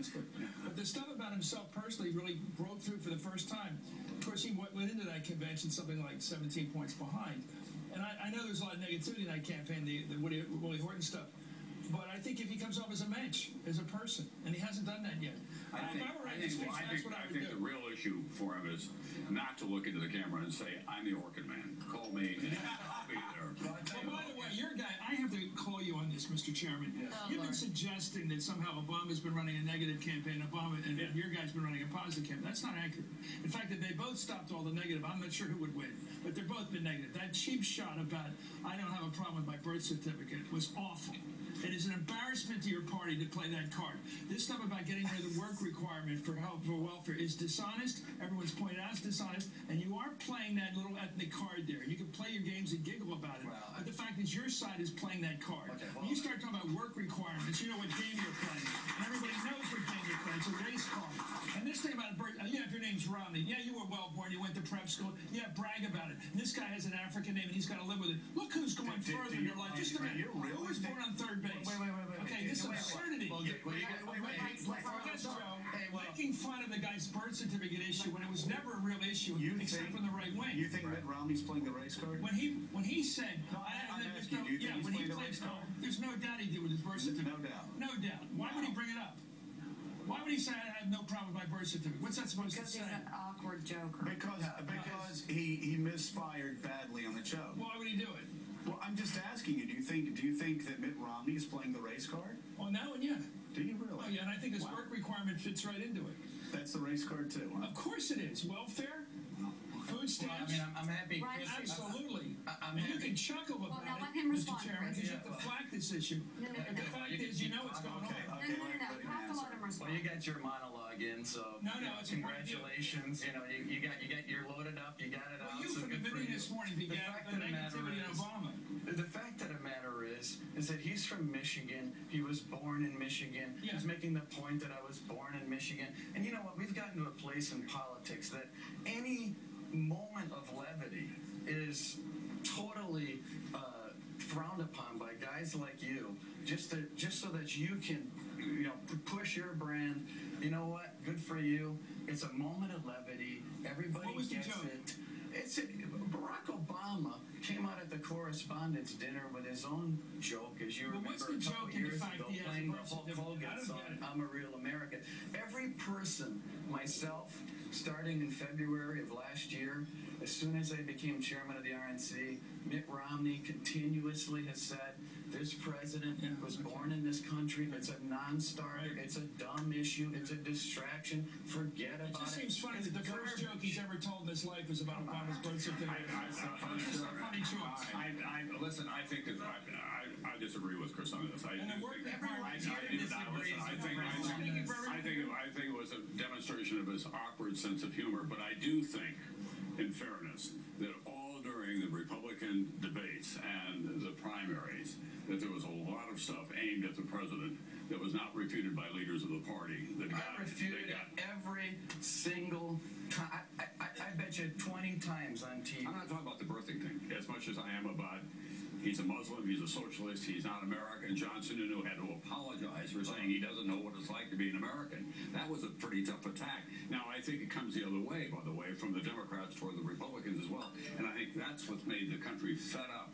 sides. But the stuff about himself personally really broke through for the first time. Of course, he went into that convention something like 17 points behind. And I know there's a lot of negativity in that campaign, the Willie Horton stuff. But I think if he comes off as a mensch, as a person, and he hasn't done that yet, I think the real issue for him is not to look into the camera and say, "I'm the Orchid Man. Call me, and I'll be there." Well, by the way, your guy, I have to call you on this, Mr. Chairman. Yes. You've been suggesting that somehow Obama's been running a negative campaign, and your guy's been running a positive campaign. That's not accurate. In fact, if they both stopped all the negative, I'm not sure who would win. But they've both been negative. That cheap shot about, I don't have a problem with my birth certificate, was awful. It is an embarrassment to your party to play that card. This stuff about getting rid of the work requirement for help for welfare is dishonest. Everyone's pointed out it's dishonest, and you are playing that little ethnic card there. You can play your games and giggle about it, but the fact is your side is playing that card. When you start talking about work requirements, you know what game you're playing, and everybody knows what game you're playing. It's a race card. And this thing about birth, if your name's Romney, you were well born, you went to prep school, brag about it. And this guy has an African name, and he's got to live with it. Look who's going further in your life. Just a minute. Who was born on third base? Wait. Okay, this is absurdity. Making fun of the guy's birth certificate issue when it was never a real issue, except from the right wing. You think Mitt Romney's playing the race card? When he said, there's no doubt he did with his birth certificate. No doubt. Why would he bring it up? Why would he say I have no problem with my birth certificate? What's that supposed to say? Because he's an awkward joker. Because he misfired badly on the show. Why would he do it? Well, I'm just asking you. Do you think that Mitt Romney is playing the race card? Well, now and yeah. Do you really? Oh yeah, and I think his work requirement fits right into it. That's the race card too. Huh? Of course it is. Welfare, food stamps. Well, I'm happy. Right. Absolutely. You can chuckle about it, Mr. Chairman, because you have to flag this issue. No. The fact is, you know what's going on. No. You have to let him respond. Well, you got your monologue in, so it's congratulations. You got you're loaded up. You got it out. You from the beginning this morning began the negativity in Obama. The fact of the matter is that he's from Michigan. He was born in Michigan. Yeah. He's making the point that I was born in Michigan. And you know what? We've gotten to a place in politics that any moment of levity is totally frowned upon by guys like you, just so that you can push your brand. You know what? Good for you. It's a moment of levity. Everybody gets it. Barack Obama came out at the correspondence dinner with his own joke, as you remember a couple years ago, playing the Hulk Hogan song, "I'm a Real American." Every person, myself, starting in February of last year, as soon as I became chairman of the RNC, Mitt Romney continuously has said, this president was born in this country. It's a non-starter. It's a dumb issue. It's a distraction. Forget about it. It just seems funny that the first joke he's ever told in his life was about Obama's birth certificate. Listen, I think that I disagree with Chris on this. I think it was a demonstration of his awkward sense of humor, but I do think, in fairness, that all during the Republican debates and the primaries, that there was a lot of stuff aimed at the president that was not refuted by leaders of the party. I refuted every single time. I bet you 20 times on TV. I'm not talking about the birthing thing as much as I am about he's a Muslim, he's a socialist, he's not American. John Sununu had to apologize for saying he doesn't know what it's like to be an American. That was a pretty tough attack. Now, I think it comes the other way, by the way, from the Democrats toward the Republicans as well. And I think that's what's made the country fed up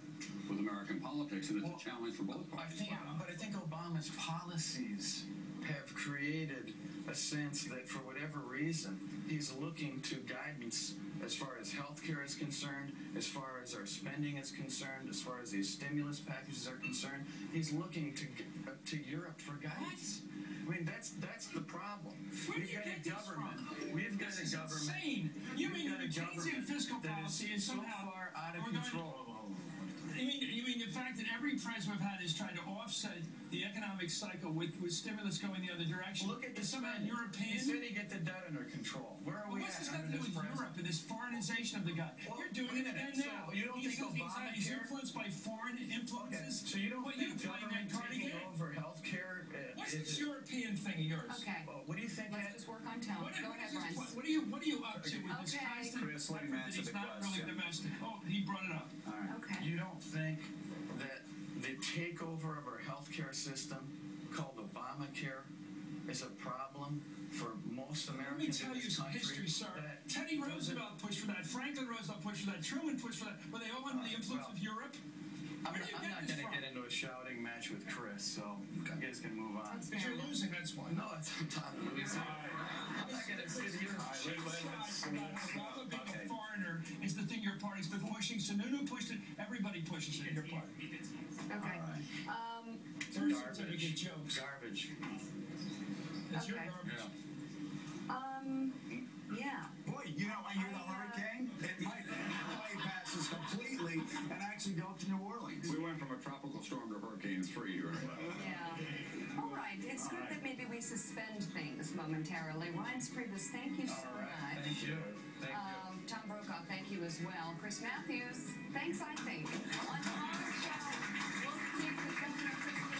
with American politics, and it's a challenge for both parties. But I think Obama's policies have created a sense that for whatever reason, he's looking to guidance as far as health care is concerned, as far as our spending is concerned, as far as these stimulus packages are concerned. He's looking to Europe for guidance. I mean, that's the problem. We've got a government. We've got a government. Insane. You mean the Keynesian fiscal policy is so far out of control? You mean the fact that every president we've had is trying to offset the economic cycle with stimulus going the other direction? Look at somehow European. Instead of get the debt under control. Where are we at? What's this got to do with Europe and this foreignization of the guy? You're doing it again now. You don't think Obama he's influenced by foreign influences? So you don't think government taking over health care? What's this European thing of yours? Okay. What do you think? Let's just work on tone. Go ahead, Reince. What are you up to with this constant effort that he's not really domestic? Oh, he brought it up. All right. Okay. You don't think that the takeover of our health care system, called Obamacare, is a problem for most Let me Americans tell in you this some country. history, sir. that Teddy doesn't- Roosevelt pushed for that. Franklin Roosevelt pushed for that. Truman pushed for that. Were they all under the influence of Europe? I'm Where do you not get going this to from? get into a shouting match with Chris, so you guys can move on. That's Because fair you're enough. losing, that's why. No, it's not losing. I'm not going to sit here. Obama being a foreigner is the thing your party's been pushing. Sununu pushed it. Everybody pushes it in your party. Okay. Garbage. Jokes. Garbage. It's your Okay. garbage. Yeah. Boy, you know, I hear the hurricane. It might passes completely and actually go to New Orleans. We went from a tropical storm to Hurricane 3 here in a while. Yeah. All right. It's good that maybe we suspend things momentarily. Reince, Priebus, thank you so All right. much. Thank you. Thank you. Tom Brokaw, thank you as well. Chris Matthews, thanks, I think. On tomorrow's show, we'll speak with Governor Chris